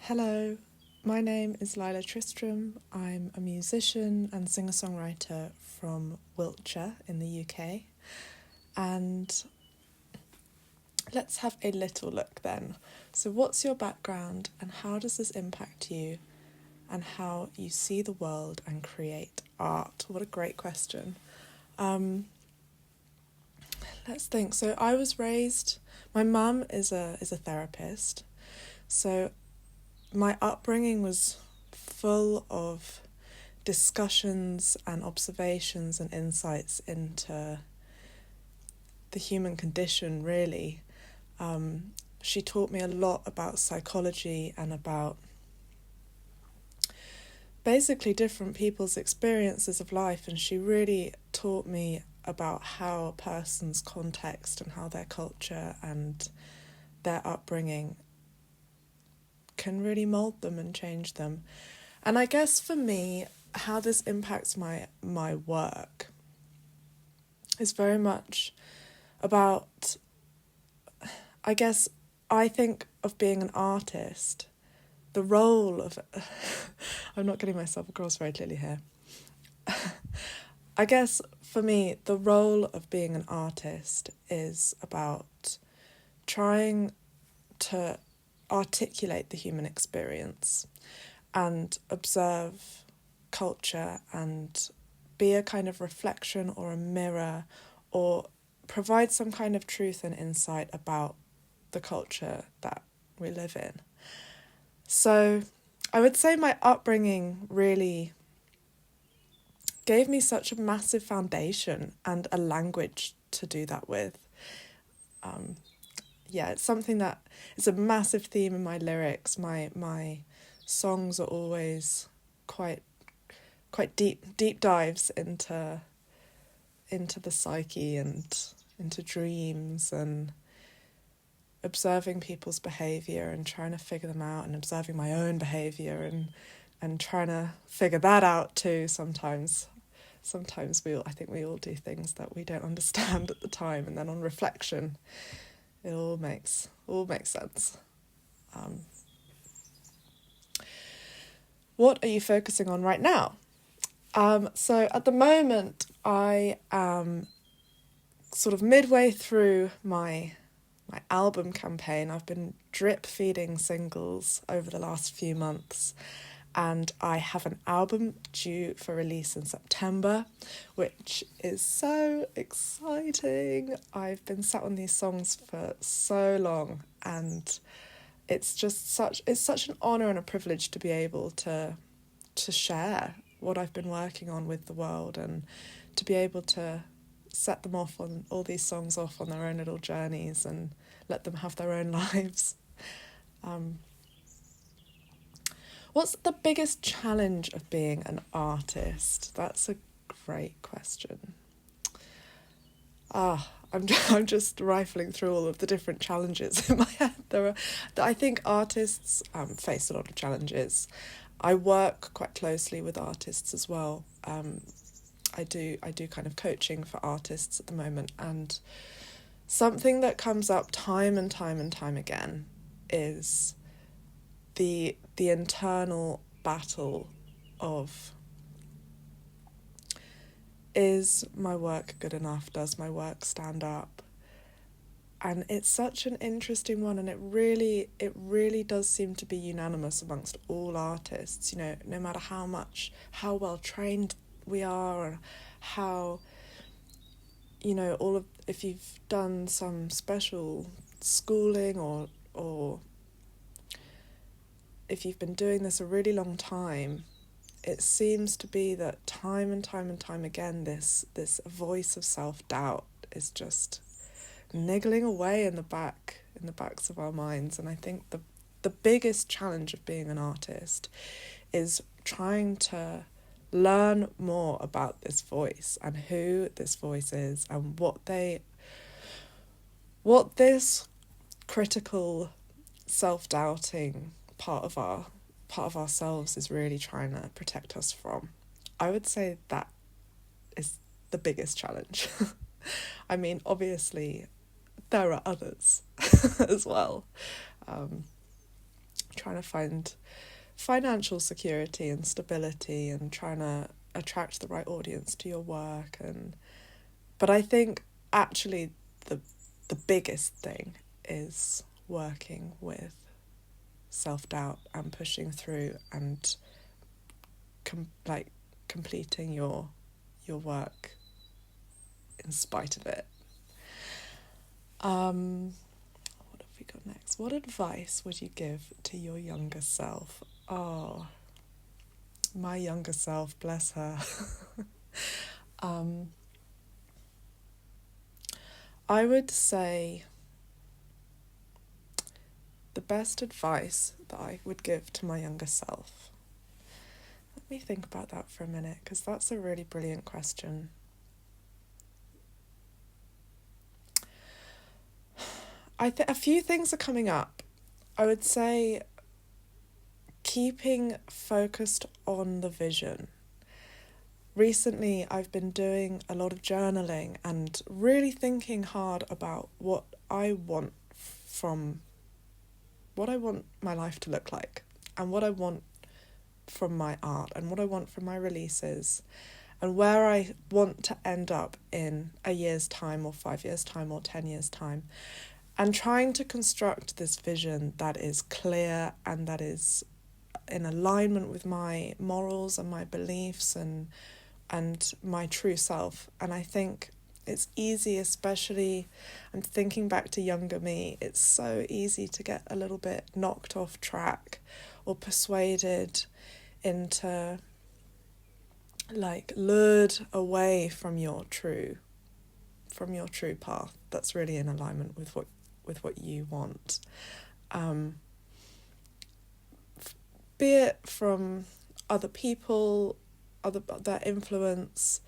Hello, my name is Lila Tristram. I'm a musician and singer-songwriter from Wiltshire in the UK. And let's have a little look then. So what's your background and how does this impact you and how you see the world and create art? What a great question. Let's think. So I was raised, my mum is a therapist. So my upbringing was full of discussions and observations and insights into the human condition, really. She taught me a lot about psychology and about basically different people's experiences of life, and she really taught me about how a person's context and how their culture and their upbringing can really mould them and change them. And I guess for me, how this impacts my work is very much about, I guess, I think of being an artist, the role of, I'm not getting myself across very clearly here. I guess for me, the role of being an artist is about trying to articulate the human experience and observe culture and be a kind of reflection or a mirror or provide some kind of truth and insight about the culture that we live in. So I would say my upbringing really gave me such a massive foundation and a language to do that with. It's something that is a massive theme in my lyrics. My songs are always quite deep dives into the psyche and into dreams and observing people's behaviour and trying to figure them out and observing my own behaviour and trying to figure that out too sometimes. Sometimes I think we all do things that we don't understand at the time, and then on reflection it all makes sense. What are you focusing on right now? So at the moment I am sort of midway through my album campaign. I've been drip feeding singles over the last few months, and I have an album due for release in September, which is so exciting. I've been sat on these songs for so long, and it's such an honour and a privilege to be able to share what I've been working on with the world, and to be able to set them off on all these songs off on their own little journeys and let them have their own lives. What's the biggest challenge of being an artist? That's a great question. I'm just rifling through all of the different challenges in my head. I think artists face a lot of challenges. I work quite closely with artists as well. I do kind of coaching for artists at the moment, and something that comes up time and time again is the internal battle of, is my work good enough? Does my work stand up? And it's such an interesting one, and it really does seem to be unanimous amongst all artists, no matter how well trained we are, or how, if you've done some special schooling or if you've been doing this a really long time, it seems to be that time and time again this voice of self-doubt is just niggling away in the backs of our minds. And I think the biggest challenge of being an artist is trying to learn more about this voice and who this voice is and what this critical self-doubting part of ourselves is really trying to protect us from. I would say that is the biggest challenge. I mean, obviously there are others as well. trying to find financial security and stability and trying to attract the right audience to your work. But I think actually the biggest thing is working with self-doubt and pushing through and completing your work in spite of it. What have we got next? What advice would you give to your younger self? Oh, my younger self, bless her. I would say the best advice that I would give to my younger self. Let me think about that for a minute, because that's a really brilliant question. A few things are coming up. I would say keeping focused on the vision. Recently, I've been doing a lot of journaling and really thinking hard about what I want my life to look like, and what I want from my art, and what I want from my releases, and where I want to end up in a year's time, or 5 years' time, or 10 years' time. And trying to construct this vision that is clear and that is in alignment with my morals and my beliefs and my true self. And I think it's easy, especially I'm thinking back to younger me, it's so easy to get a little bit knocked off track or persuaded into, lured away from your true path that's really in alignment with what you want. Be it from other people, their influence,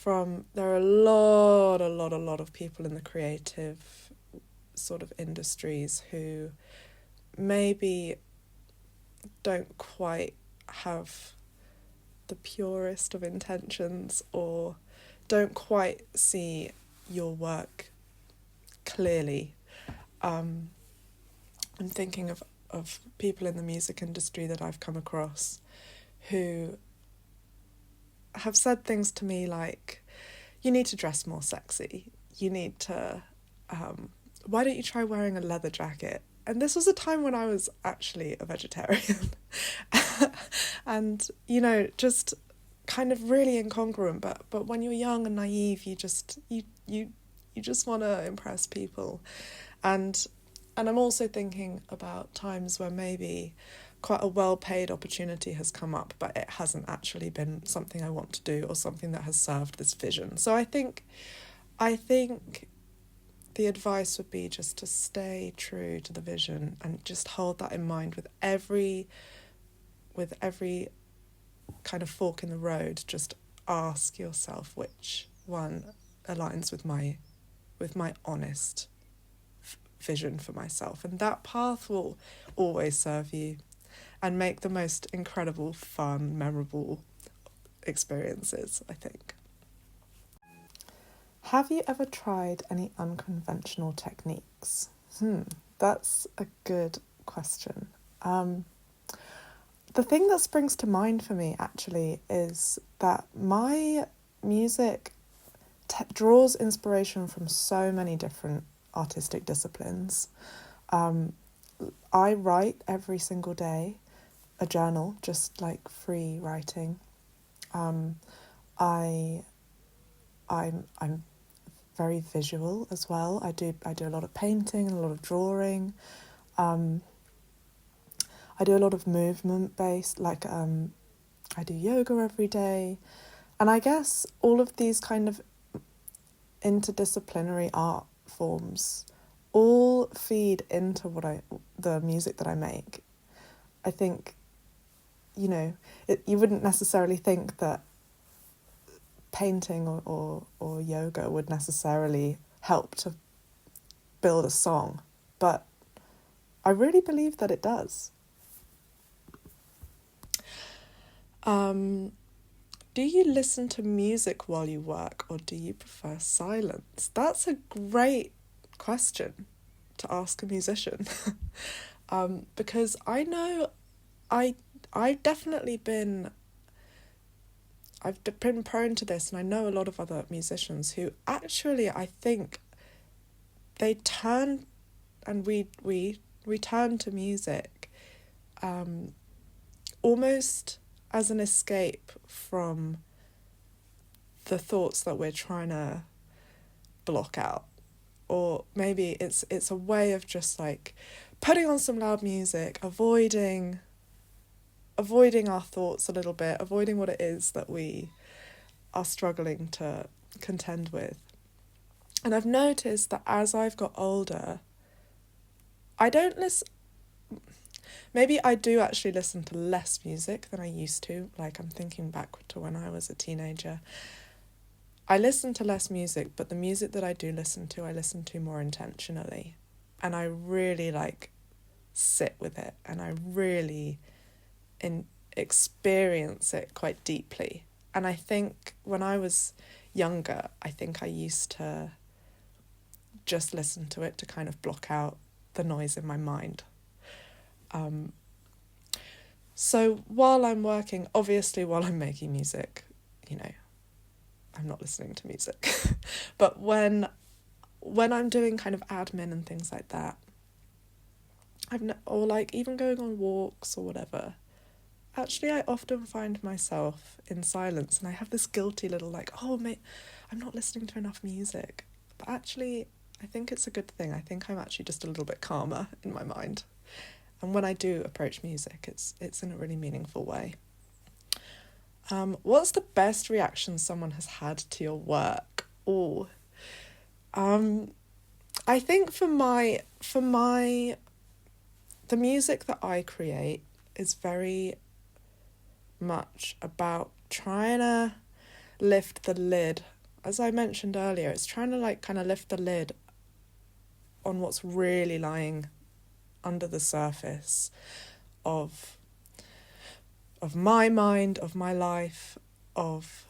there are a lot of people in the creative sort of industries who maybe don't quite have the purest of intentions, or don't quite see your work clearly. I'm thinking of people in the music industry that I've come across who have said things to me like, you need to dress more sexy, you need to, why don't you try wearing a leather jacket? And this was a time when I was actually a vegetarian. And, just kind of really incongruent, but when you're young and naive, you just want to impress people. And I'm also thinking about times where maybe quite a well-paid opportunity has come up, but it hasn't actually been something I want to do or something that has served this vision. So I think the advice would be just to stay true to the vision and just hold that in mind with every kind of fork in the road. Just ask yourself which one aligns with my honest vision for myself, and that path will always serve you and make the most incredible, fun, memorable experiences, I think. Have you ever tried any unconventional techniques? That's a good question. The thing that springs to mind for me actually is that my music draws inspiration from so many different artistic disciplines. I write every single day, a journal, just like free writing. I'm very visual as well. I do a lot of painting and a lot of drawing. I do a lot of movement based, I do yoga every day. And I guess all of these kind of interdisciplinary art forms all feed into the music that I make. I think, you wouldn't necessarily think that painting or yoga would necessarily help to build a song, but I really believe that it does. Do you listen to music while you work, or do you prefer silence? That's a great question to ask a musician. Because I know I've definitely I've been prone to this, and I know a lot of other musicians who actually, I think, they turn, and we turn to music almost as an escape from the thoughts that we're trying to block out. Or maybe it's a way of just like putting on some loud music, avoiding our thoughts a little bit, avoiding what it is that we are struggling to contend with. And I've noticed that as I've got older, I don't listen... Maybe I do actually listen to less music than I used to. Like, I'm thinking back to when I was a teenager. I listen to less music, but the music that I do listen to, I listen to more intentionally. And I really, like, sit with it. And I really experience it quite deeply. And I think when I was younger, I think I used to just listen to it to kind of block out the noise in my mind. So while I'm working, obviously while I'm making music, you know, I'm not listening to music. But when I'm doing kind of admin and things like that, or like even going on walks or whatever, actually I often find myself in silence, and I have this guilty little like, oh mate, I'm not listening to enough music. But actually, I think it's a good thing. I think I'm actually just a little bit calmer in my mind. And when I do approach music, it's in a really meaningful way. What's the best reaction someone has had to your work? I think the music that I create is very much about trying to lift the lid. As I mentioned earlier, it's trying to like kind of lift the lid on what's really lying under the surface of my mind, of my life, of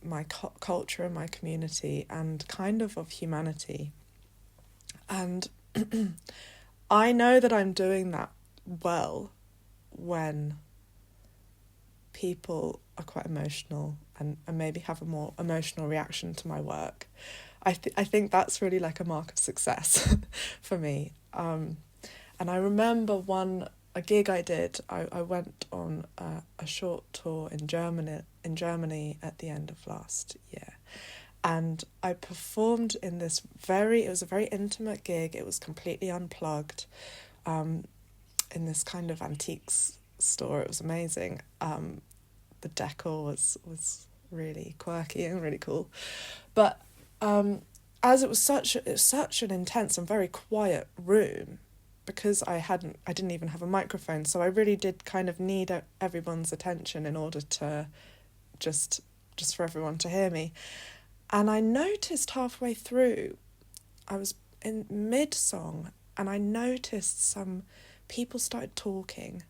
my culture and my community, and kind of humanity. And I know that I'm doing that well when people are quite emotional and maybe have a more emotional reaction to my work. I think that's really like a mark of success for me. And I remember a gig I did. I went on a short tour in Germany at the end of last year, and I performed in it was a very intimate gig. It was completely unplugged, in this kind of antiques store. It was amazing. The decor was really quirky and really cool, but as it was such an intense and very quiet room, because I didn't even have a microphone, so I really did kind of need everyone's attention in order to just for everyone to hear me. And I noticed halfway through, I was in mid-song, and I noticed some people started talking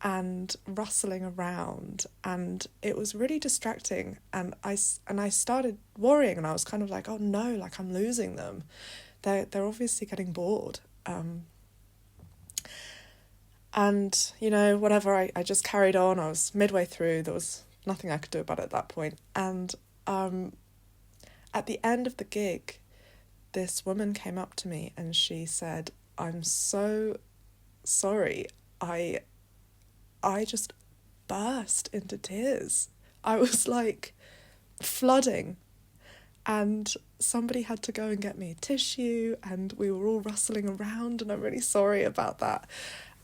and rustling around, and it was really distracting, and I started worrying, and I was kind of like, oh no, like I'm losing them. They're obviously getting bored. And, you know, whatever, I just carried on. I was midway through. There was nothing I could do about it at that point. And at the end of the gig, this woman came up to me and she said, I'm so sorry. I just burst into tears. I was like flooding. And somebody had to go and get me a tissue, and we were all rustling around, and I'm really sorry about that.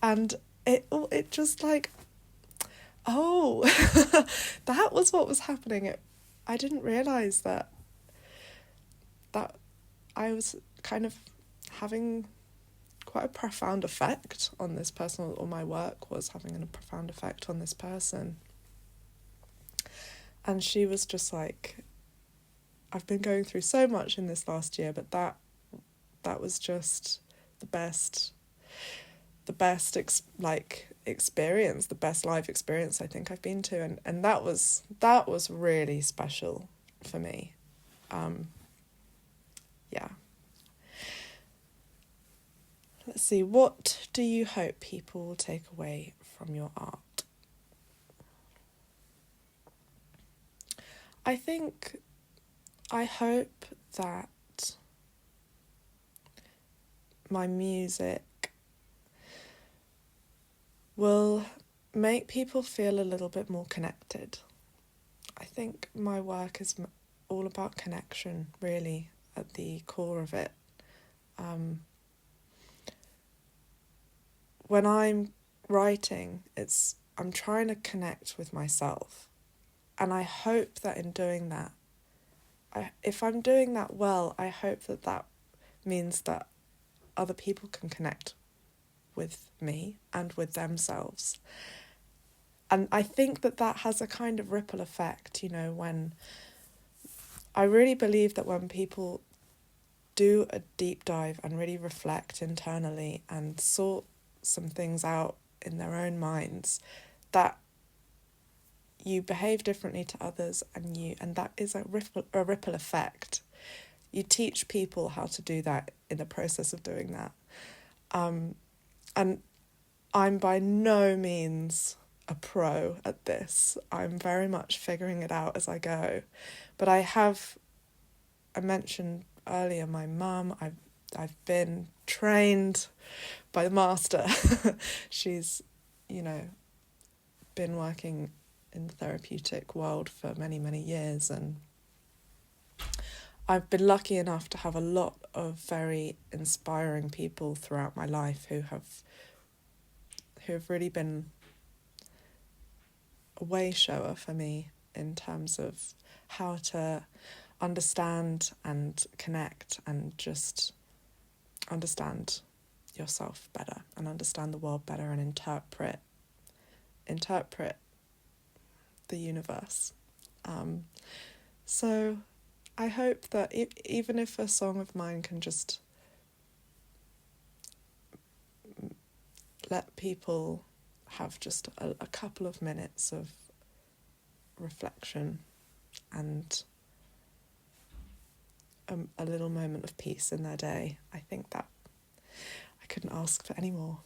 And it just like, oh, that was what was happening. I didn't realise that I was kind of having quite a profound effect on this person, or my work was having a profound effect on this person. And she was just like, I've been going through so much in this last year, but that was just the best experience, the best live experience I think I've been to, and that was really special for me. Yeah. Let's see, what do you hope people will take away from your art? I hope that my music will make people feel a little bit more connected. I think my work is all about connection, really, at the core of it. When I'm writing, I'm trying to connect with myself. And I hope that in doing that, if I'm doing that well, I hope that means that other people can connect with me and with themselves. And I think that has a kind of ripple effect, when I really believe that when people do a deep dive and really reflect internally and sort some things out in their own minds, that you behave differently to others, and that is a ripple effect. You teach people how to do that in the process of doing that. And I'm by no means a pro at this. I'm very much figuring it out as I go. But I mentioned earlier my mum. I've been trained by the master. She's, been working in the therapeutic world for many, many years, and I've been lucky enough to have a lot of very inspiring people throughout my life who have really been a way shower for me in terms of how to understand and connect and just understand yourself better and understand the world better and interpret the universe. So I hope that even if a song of mine can just let people have just a couple of minutes of reflection and a little moment of peace in their day, I think that I couldn't ask for any more.